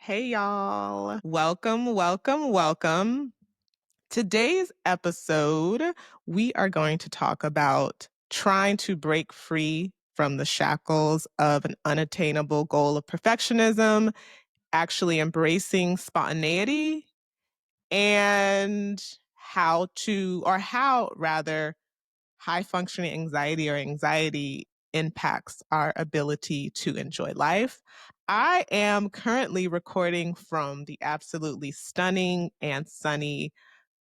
Hey, y'all. Welcome, welcome, welcome. Today's episode, we are going to talk about trying to break free from the shackles of an unattainable goal of perfectionism, actually embracing spontaneity, and how rather high functioning anxiety or anxiety impacts our ability to enjoy life. I am currently recording from the absolutely stunning and sunny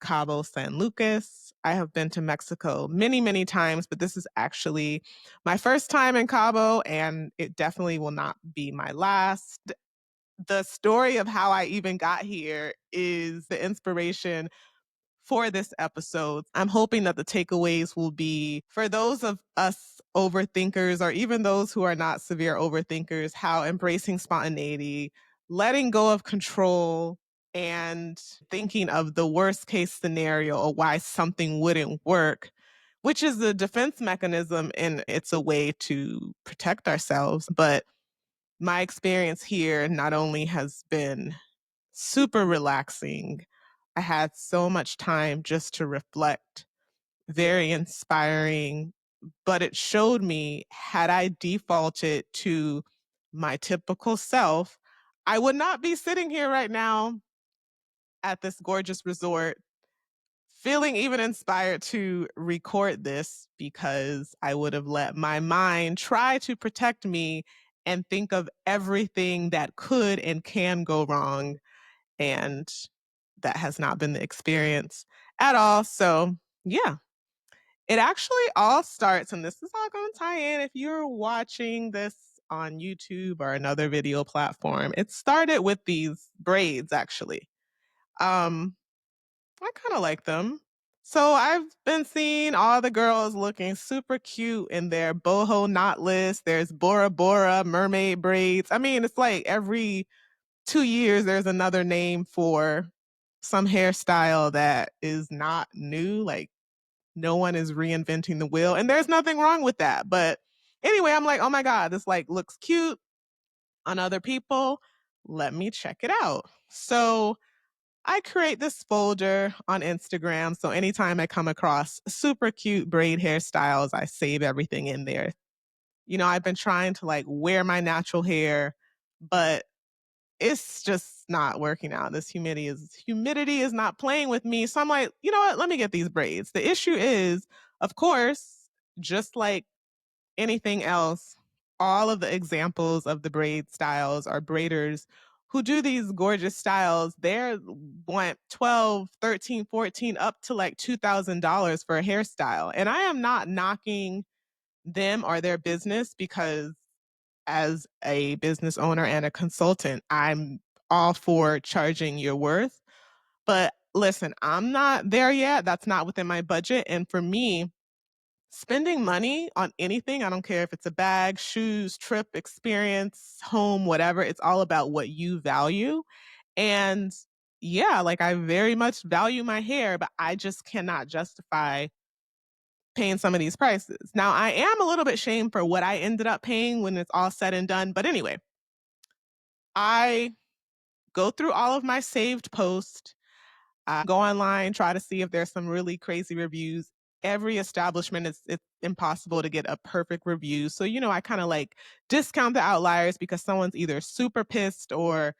Cabo San Lucas. I have been to Mexico many, many times, but this is actually my first time in Cabo, and it definitely will not be my last. The story of how I even got here is the inspiration for this episode. I'm hoping that the takeaways will be for those of us overthinkers, or even those who are not severe overthinkers, how embracing spontaneity, letting go of control, and thinking of the worst case scenario or why something wouldn't work, which is a defense mechanism and it's a way to protect ourselves. But my experience here not only has been super relaxing. I had so much time just to reflect, very inspiring, but it showed me had I defaulted to my typical self, I would not be sitting here right now at this gorgeous resort feeling even inspired to record this because I would have let my mind try to protect me and think of everything that could and can go wrong, and that has not been the experience at all. So, yeah, it actually all starts, and this is all going to tie in if you're watching this on YouTube or another video platform. It started with these braids, actually. Um, I kind of like them. So I've been seeing all the girls looking super cute in their boho knotless. There's Bora Bora mermaid braids. I mean, it's like every 2 years, there's another name for some hairstyle that is not new. Like, no one is reinventing the wheel, and there's nothing wrong with that. But anyway, I'm like, oh my God, this like looks cute on other people. Let me check it out. So I create this folder on Instagram. So anytime I come across super cute braid hairstyles, I save everything in there. I've been trying to like wear my natural hair, but it's just not working out. This humidity is not playing with me. So I'm like, you know what? Let me get these braids. The issue is, of course, just like anything else, all of the examples of the braid styles are braiders who do these gorgeous styles. They're want 12, 13, 14, up to like $2,000 for a hairstyle. And I am not knocking them or their business because as a business owner and a consultant, I'm all for charging your worth. But listen, I'm not there yet. That's not within my budget. And for me, spending money on anything, I don't care if it's a bag, shoes, trip, experience, home, whatever, it's all about what you value. And yeah, like I very much value my hair, but I just cannot justify paying some of these prices. Now, I am a little bit shamed for what I ended up paying when it's all said and done. But anyway, I go through all of my saved posts, go online, try to see if there's some really crazy reviews. Every establishment is it's impossible to get a perfect review. So, I kind of like discount the outliers because someone's either super pissed or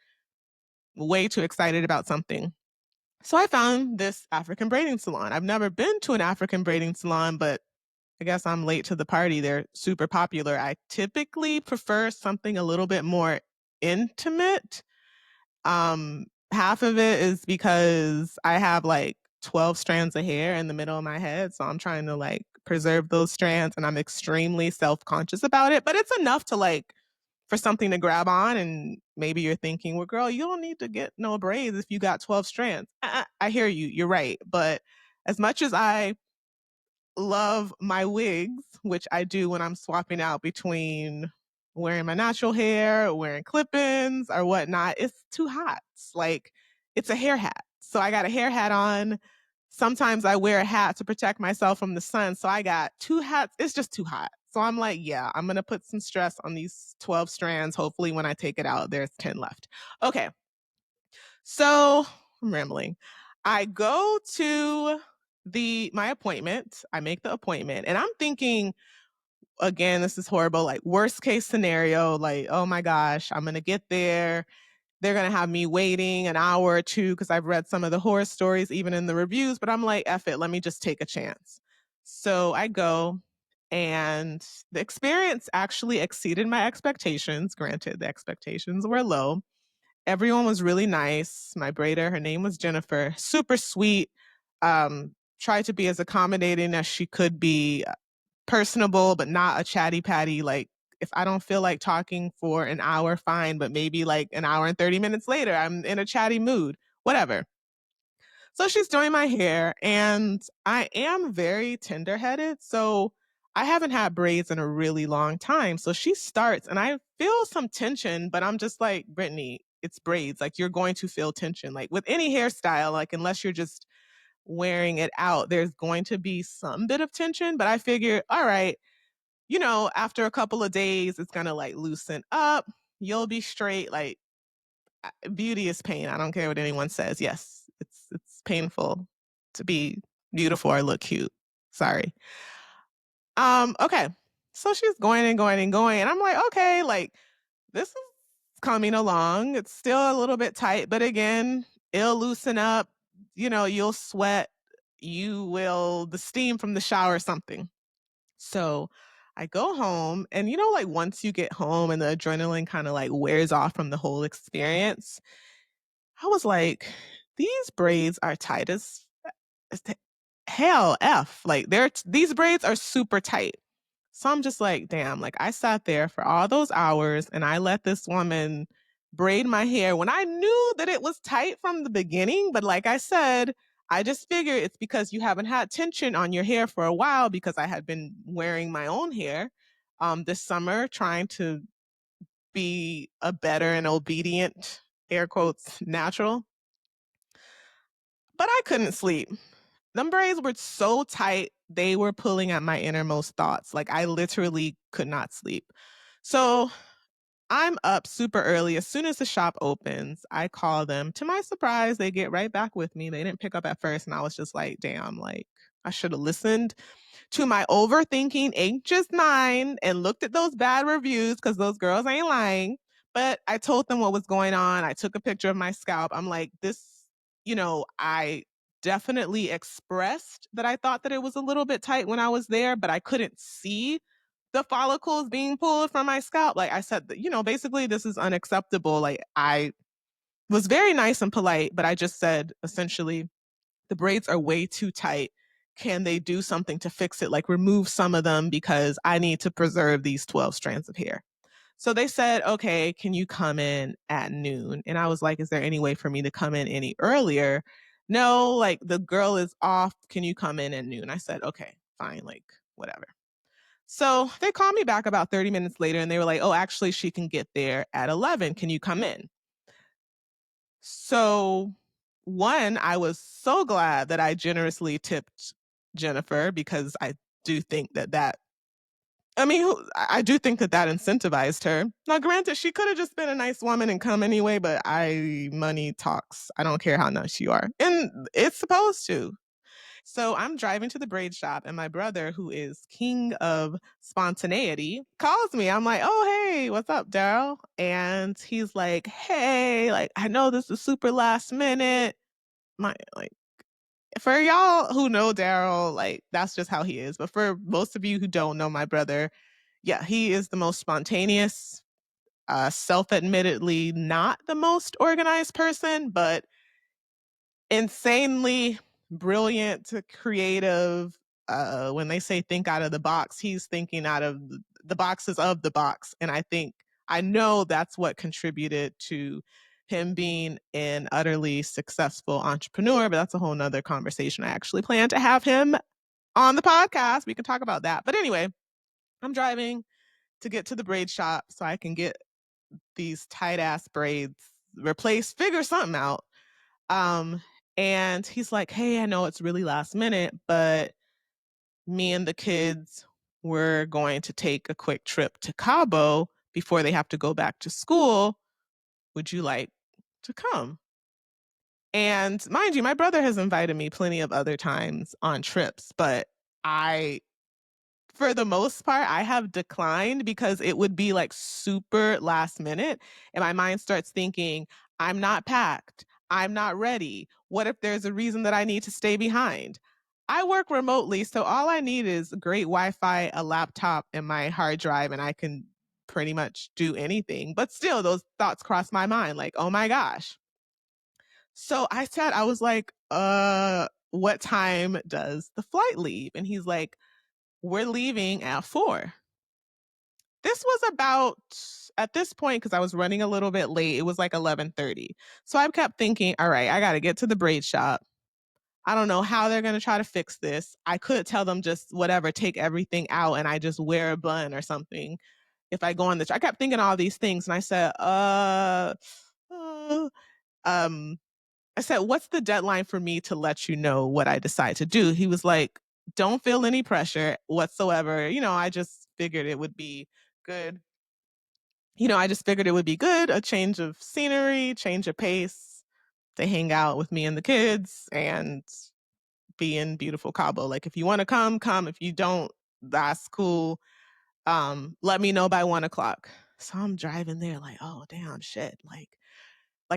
way too excited about something. So I found this African braiding salon. I've never been to an African braiding salon, but I guess I'm late to the party. They're super popular. I typically prefer something a little bit more intimate. Half of it is because I have like 12 strands of hair in the middle of my head, so I'm trying to like preserve those strands and I'm extremely self-conscious about it, but it's enough to like for something to grab on. And maybe you're thinking, well, girl, you don't need to get no braids if you got 12 strands. I hear you. You're right. But as much as I love my wigs, which I do when I'm swapping out between wearing my natural hair, wearing clip-ins or whatnot, it's too hot. Like, it's a hair hat. So I got a hair hat on. Sometimes I wear a hat to protect myself from the sun. So I got two hats. It's just too hot. So I'm like, yeah, I'm going to put some stress on these 12 strands. Hopefully when I take it out, there's 10 left. Okay. So I'm rambling. I go to my appointment. I make the appointment and I'm thinking, again, this is horrible, like worst case scenario, like, oh my gosh, I'm gonna get there. They're gonna have me waiting an hour or two because I've read some of the horror stories, even in the reviews, but I'm like, F it, let me just take a chance. So I go, and the experience actually exceeded my expectations. Granted, the expectations were low. Everyone was really nice. My braider, her name was Jennifer, super sweet. Tried to be as accommodating as she could be, personable, but not a chatty patty. Like, if I don't feel like talking for an hour, fine, but maybe like an hour and 30 minutes later, I'm in a chatty mood, whatever. So she's doing my hair, and I am very tender headed. So I haven't had braids in a really long time. So she starts, and I feel some tension, but I'm just like, Brittany, it's braids. Like, you're going to feel tension. Like, with any hairstyle, like, unless you're just wearing it out, there's going to be some bit of tension. But I figure, all right, after a couple of days, it's going to like loosen up. You'll be straight. Like, beauty is pain. I don't care what anyone says. Yes, it's painful to be beautiful or look cute. Sorry. Okay. So she's going and going and going. And I'm like, okay, like this is coming along. It's still a little bit tight, but again, it'll loosen up. You'll sweat. The steam from the shower or something. So I go home, and like once you get home and the adrenaline kind of like wears off from the whole experience, I was like, these braids are tight as hell F. Like these braids are super tight. So I'm just like, damn, like I sat there for all those hours and I let this woman braid my hair when I knew that it was tight from the beginning. But like I said, I just figure it's because you haven't had tension on your hair for a while, because I had been wearing my own hair this summer, trying to be a better and obedient, air quotes, natural. But I couldn't sleep. Them braids were so tight, they were pulling at my innermost thoughts. Like I literally could not sleep. So I'm up super early. As soon as the shop opens, I call them. To my surprise, they get right back with me. They didn't pick up at first, and I was just like, damn, like I should have listened to my overthinking anxious mind and looked at those bad reviews, because those girls ain't lying. But I told them what was going on. I took a picture of my scalp. I'm like, I definitely expressed that I thought that it was a little bit tight when I was there, but I couldn't see the follicles being pulled from my scalp. Like I said, basically, this is unacceptable. Like I was very nice and polite, but I just said essentially, the braids are way too tight. Can they do something to fix it? Like remove some of them, because I need to preserve these 12 strands of hair. So they said, okay, can you come in at noon? And I was like, is there any way for me to come in any earlier? No, like the girl is off. Can you come in at noon? I said, okay, fine, like whatever. So they called me back about 30 minutes later and they were like, oh, actually, she can get there at 11. Can you come in? So, one, I was so glad that I generously tipped Jennifer, because I do think I do think that incentivized her. Now, granted, she could have just been a nice woman and come anyway, but money talks. I don't care how nice you are. And it's supposed to. So I'm driving to the braid shop, and my brother, who is king of spontaneity, calls me. I'm like, oh, hey, what's up, Daryl? And he's like, hey, like, I know this is super last minute. Like, for y'all who know Daryl, like, that's just how he is. But for most of you who don't know my brother, yeah, he is the most spontaneous, self admittedly not the most organized person, but insanely brilliant, creative. When they say think out of the box, he's thinking out of the boxes of the box. And I know that's what contributed to him being an utterly successful entrepreneur, but that's a whole nother conversation. I actually plan to have him on the podcast. We can talk about that. But anyway, I'm driving to get to the braid shop so I can get these tight ass braids replaced, figure something out. Um, and he's like, hey, I know it's really last minute, but me and the kids were going to take a quick trip to Cabo before they have to go back to school. Would you like to come? And mind you, my brother has invited me plenty of other times on trips, but I for the most part, I have declined because it would be like super last minute. And my mind starts thinking, I'm not packed. I'm not ready. What if there's a reason that I need to stay behind? I work remotely, so all I need is great Wi Fi, a laptop, and my hard drive, and I can pretty much do anything. But still, those thoughts cross my mind like, oh my gosh. So I was like, what time does the flight leave? And he's like, we're leaving at 4. This was about at this point because I was running a little bit late, it was like 11:30. So I kept thinking, "All right, I gotta get to the braid shop. I don't know how they're gonna try to fix this. I could tell them just whatever, take everything out and I just wear a bun or something if I go on the I kept thinking all these things and I said, uh, um, I said, "What's the deadline for me to let you know what I decide to do?" He was like, "Don't feel any pressure whatsoever." I just figured it would be good. I just figured it would be good, a change of scenery, change of pace to hang out with me and the kids and be in beautiful Cabo. Like if you want to come, come. If you don't, that's cool. Let me know by 1 o'clock. So I'm driving there like, oh damn shit. Like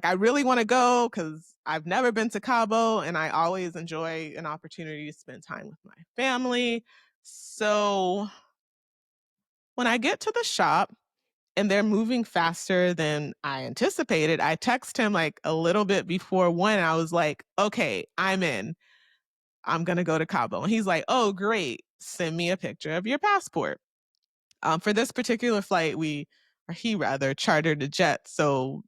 I really want to go because I've never been to Cabo and I always enjoy an opportunity to spend time with my family. So when I get to the shop, and they're moving faster than I anticipated. I text him like a little bit before 1. I was like, okay, I'm in. I'm going to go to Cabo. And he's like, oh, great. Send me a picture of your passport. For this particular flight, or he rather, chartered a jet. So,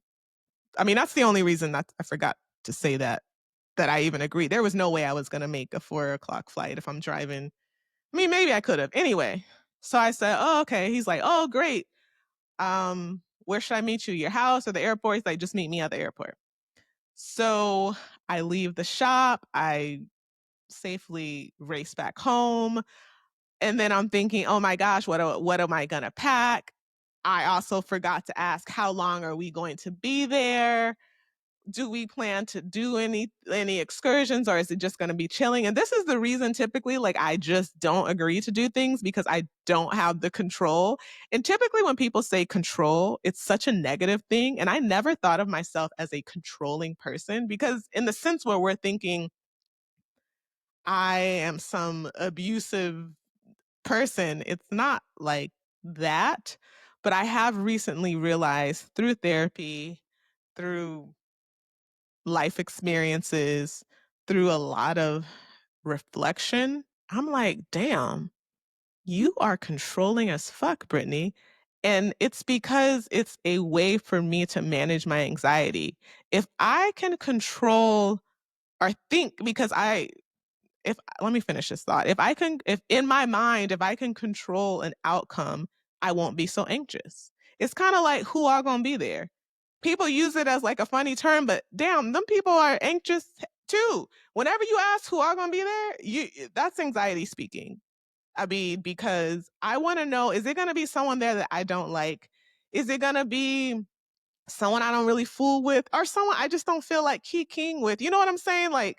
I mean, that's the only reason that I forgot to say that I even agreed. There was no way I was going to make a 4 o'clock flight if I'm driving. I mean, maybe I could have. Anyway, so I said, oh, okay. He's like, oh, great. Where should I meet you? Your house or the airport? He's like, just meet me at the airport. So I leave the shop. I safely race back home. And then I'm thinking, oh my gosh, what am I going to pack? I also forgot to ask, how long are we going to be there? Do we plan to do any excursions or is it just going to be chilling? And this is the reason typically like I just don't agree to do things because I don't have the control. And typically when people say control, it's such a negative thing and I never thought of myself as a controlling person because in the sense where we're thinking I am some abusive person, it's not like that. But I have recently realized through therapy, through life experiences, through a lot of reflection, I'm like, damn, you are controlling as fuck, Brittany. And it's because it's a way for me to manage my anxiety. If I can control or think, because if let me finish this thought. If in my mind, if I can control an outcome, I won't be so anxious. It's kind of like who are going to be there. People use it as like a funny term, but damn, them people are anxious too. Whenever you ask who are going to be there, that's anxiety speaking. I mean, because I want to know, is it going to be someone there that I don't like? Is it going to be someone I don't really fool with or someone I just don't feel like king with? You know what I'm saying? Like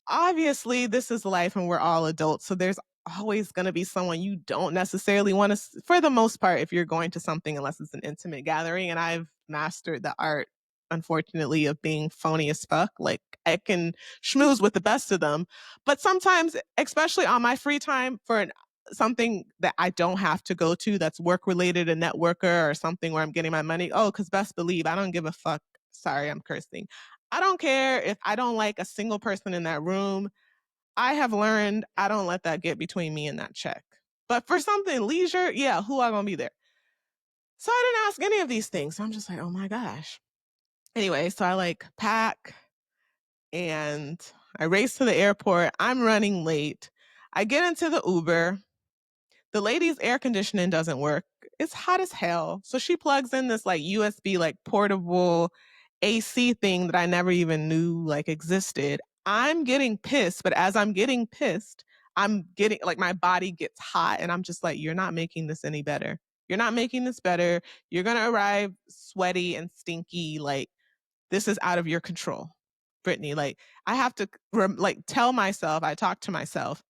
obviously this is life and we're all adults, so there's always going to be someone you don't necessarily want to for the most part if you're going to something unless it's an intimate gathering, and I've mastered the art unfortunately of being phony as fuck. Like I can schmooze with the best of them, but sometimes especially on my free time for something that I don't have to go to that's work related, a networker or something where I'm getting my money, oh, because best believe I don't give a fuck. Sorry, I'm cursing. I don't care if I don't like a single person in that room. I have learned I don't let that get between me and that check. But for something leisure, yeah, who are gonna be there? So I didn't ask any of these things. So I'm just like, oh my gosh. Anyway, so I like pack and I race to the airport. I'm running late. I get into the Uber. The lady's air conditioning doesn't work. It's hot as hell. So she plugs in this like USB, like portable AC thing that I never even knew like existed. I'm getting pissed, but as I'm getting pissed, I'm getting like my body gets hot and I'm just like, you're not making this any better. You're not making this better. You're going to arrive sweaty and stinky. Like, this is out of your control. Brittany, like I have to like tell myself, I talk to myself,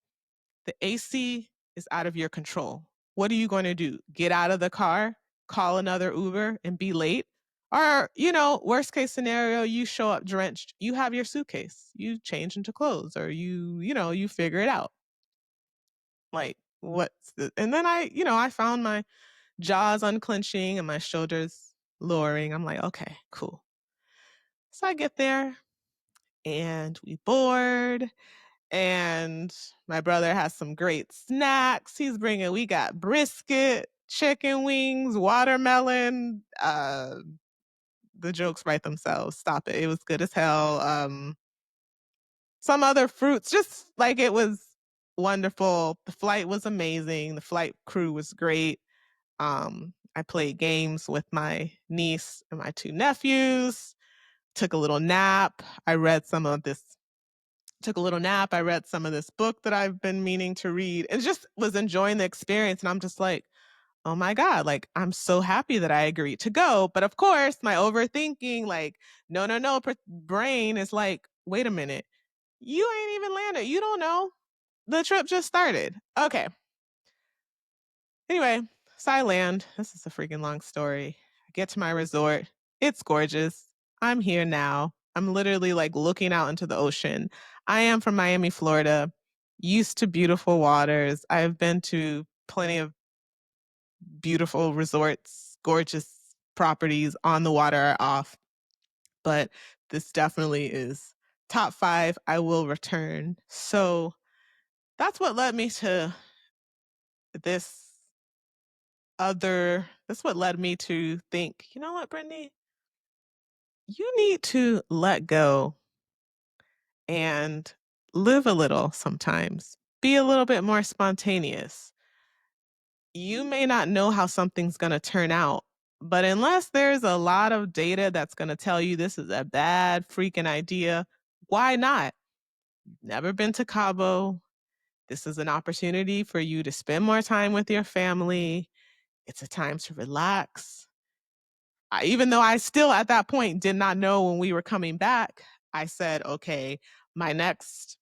the AC is out of your control. What are you going to do? Get out of the car, call another Uber and be late? Or, worst case scenario, you show up drenched, you have your suitcase, you change into clothes, or you figure it out. Like, and then I found my jaws unclenching and my shoulders lowering. I'm like, okay, cool. So I get there and we board, and my brother has some great snacks. We got brisket, chicken wings, watermelon. The jokes write themselves. Stop it. It was good as hell. Some other fruits, just like it was wonderful. The flight was amazing. The flight crew was great. I played games with my niece and my two nephews, took a little nap. Took a little nap. I read some of this book that I've been meaning to read and just was enjoying the experience. And I'm just like, oh my God, like I'm so happy that I agreed to go. But of course, my overthinking, like, no, brain is like, wait a minute, you ain't even landed. You don't know. The trip just started. Okay. Anyway, so I land. This is a freaking long story. I get to my resort. It's gorgeous. I'm here now. I'm literally like looking out into the ocean. I am from Miami, Florida, used to beautiful waters. I've been to plenty of beautiful resorts, gorgeous properties on the water or off, but this definitely is top 5. I will return. So that's what led me to this that's what led me to think, you know what, Brittany? You need to let go and live a little sometimes. Be a little bit more spontaneous. You may not know how something's going to turn out, but unless there's a lot of data that's going to tell you this is a bad freaking idea, why not? Never been to Cabo. This is an opportunity for you to spend more time with your family. It's a time to relax. Even though I still at that point did not know when we were coming back, I said, okay, my next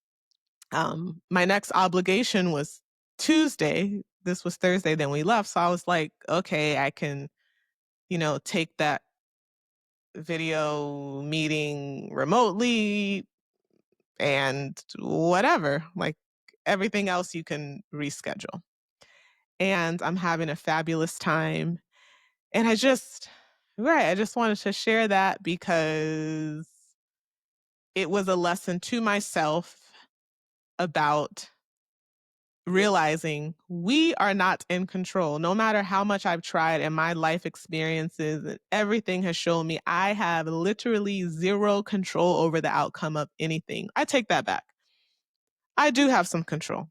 my next obligation was Tuesday. This was Thursday, then we left. So I was like, okay, I can, take that video meeting remotely and whatever. Like everything else you can reschedule. And I'm having a fabulous time. And I just wanted to share that because it was a lesson to myself about realizing we are not in control. No matter how much I've tried and my life experiences and everything has shown me, I have literally zero control over the outcome of anything. I take that back. I do have some control.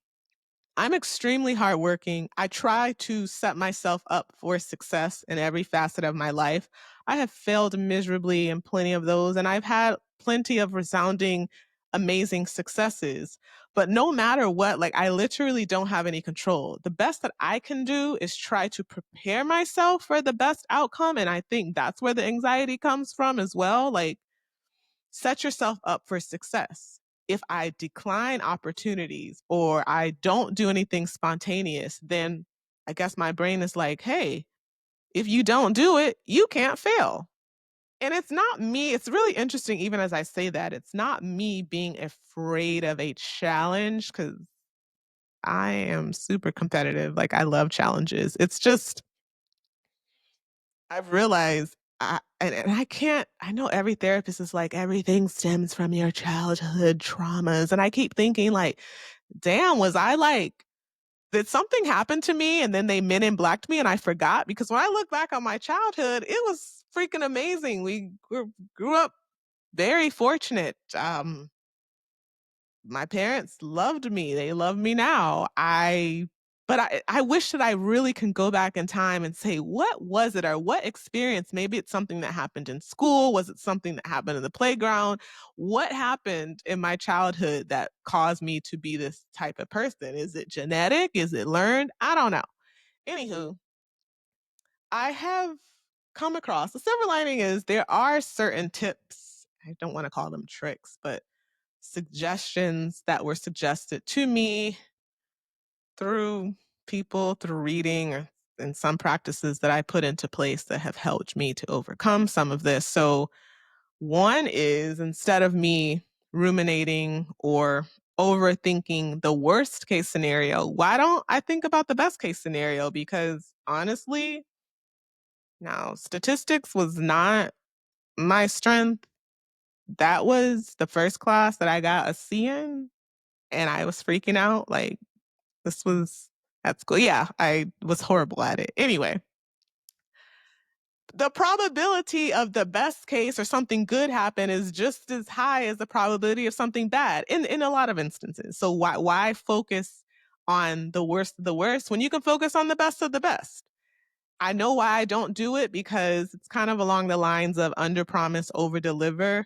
I'm extremely hardworking. I try to set myself up for success in every facet of my life. I have failed miserably in plenty of those, and I've had plenty of resounding, amazing successes. But no matter what, like I literally don't have any control. The best that I can do is try to prepare myself for the best outcome. And I think that's where the anxiety comes from as well. Like, set yourself up for success. If I decline opportunities or I don't do anything spontaneous, then I guess my brain is like, hey, if you don't do it, you can't fail. And it's not me. It's really interesting, even as I say that, it's not me being afraid of a challenge because I am super competitive. Like, I love challenges. It's just, I've realized and I can't, I know every therapist is like, everything stems from your childhood traumas. And I keep thinking, like, damn, did something happen to me and then they men in blacked me and I forgot? Because when I look back on my childhood, it was freaking amazing. We grew up very fortunate. My parents loved me. They love me now. I wish that I really can go back in time and say, what was it or what experience? Maybe it's something that happened in school. Was it something that happened in the playground? What happened in my childhood that caused me to be this type of person? Is it genetic? Is it learned? I don't know. Anywho, I have come across the silver lining is there are certain tips I don't want to call them tricks, but suggestions that were suggested to me through people, through reading, and some practices that I put into place that have helped me to overcome some of this. So, one is instead of me ruminating or overthinking the worst case scenario, why don't I think about the best case scenario? Because honestly, now statistics was not my strength. That was the first class that I got a C in, and I was freaking out. Like, this was at school. Yeah, I was horrible at it. Anyway, the probability of the best case or something good happen is just as high as the probability of something bad in a lot of instances. So why focus on the worst of the worst when you can focus on the best of the best? I know why I don't do it because it's kind of along the lines of under promise, over deliver.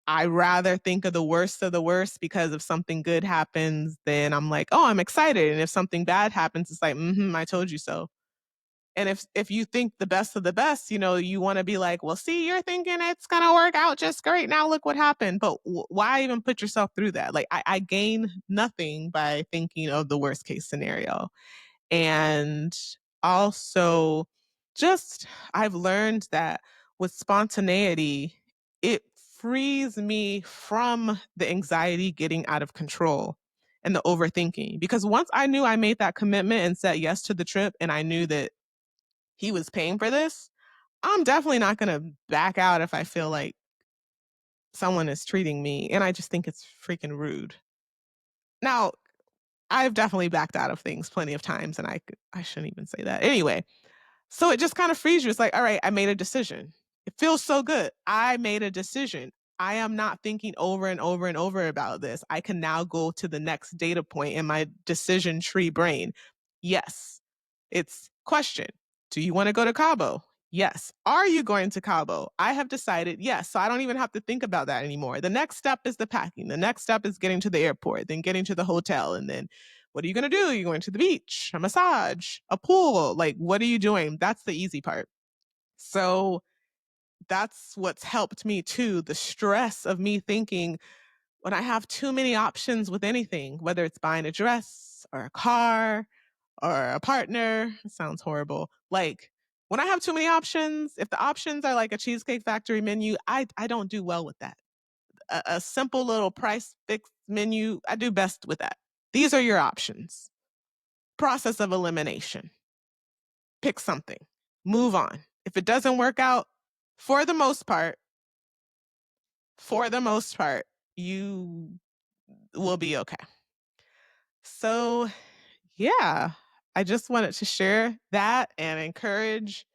I rather think of the worst because if something good happens, then I'm like, oh, I'm excited. And if something bad happens, it's like, I told you so. And if you think the best of the best, you want to be like, well, see, you're thinking it's gonna work out just great. Now look what happened. But why even put yourself through that? Like I gain nothing by thinking of the worst case scenario. And also, just I've learned that with spontaneity, it frees me from the anxiety getting out of control and the overthinking. Because once I knew I made that commitment and said yes to the trip, and I knew that he was paying for this, I'm definitely not going to back out if I feel like someone is treating me and I just think it's freaking rude. Now, I've definitely backed out of things plenty of times and I shouldn't even say that. Anyway, so it just kind of frees you. It's like, all right, I made a decision. It feels so good. I made a decision. I am not thinking over and over and over about this. I can now go to the next data point in my decision tree brain. Yes, it's question. Do you want to go to Cabo? Yes. Are you going to Cabo? I have decided yes. So I don't even have to think about that anymore. The next step is the packing. The next step is getting to the airport, then getting to the hotel, and then what are you going to do? You're going to the beach, a massage, a pool. Like, what are you doing? That's the easy part. So that's what's helped me too. The stress of me thinking when I have too many options with anything, whether it's buying a dress or a car or a partner, it sounds horrible. Like, when I have too many options, if the options are like a Cheesecake Factory menu, I don't do well with that. A simple little price fixed menu, I do best with that. These are your options. Process of elimination. Pick something, move on. If it doesn't work out, for the most part, for the most part, you will be okay. So, yeah, I just wanted to share that and encourage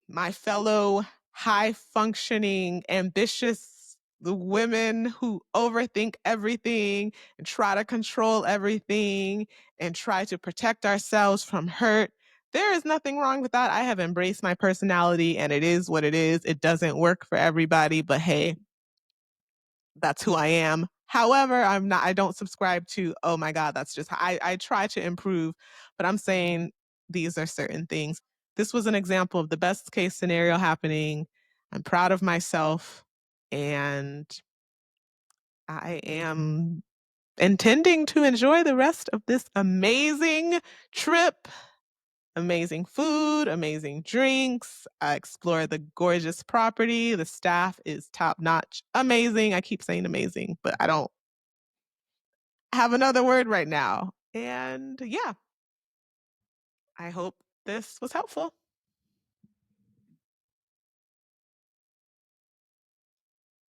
my fellow high functioning, ambitious women who overthink everything and try to control everything and try to protect ourselves from hurt. There is nothing wrong with that. I have embraced my personality and it is what it is. It doesn't work for everybody, but hey, that's who I am. However, I don't subscribe to, oh my God, that's just, I try to improve, but I'm saying these are certain things. This was an example of the best case scenario happening. I'm proud of myself and I am intending to enjoy the rest of this amazing trip. Amazing food, amazing drinks. I explore the gorgeous property. The staff is top notch. Amazing. I keep saying amazing, but I don't have another word right now. And yeah, I hope this was helpful.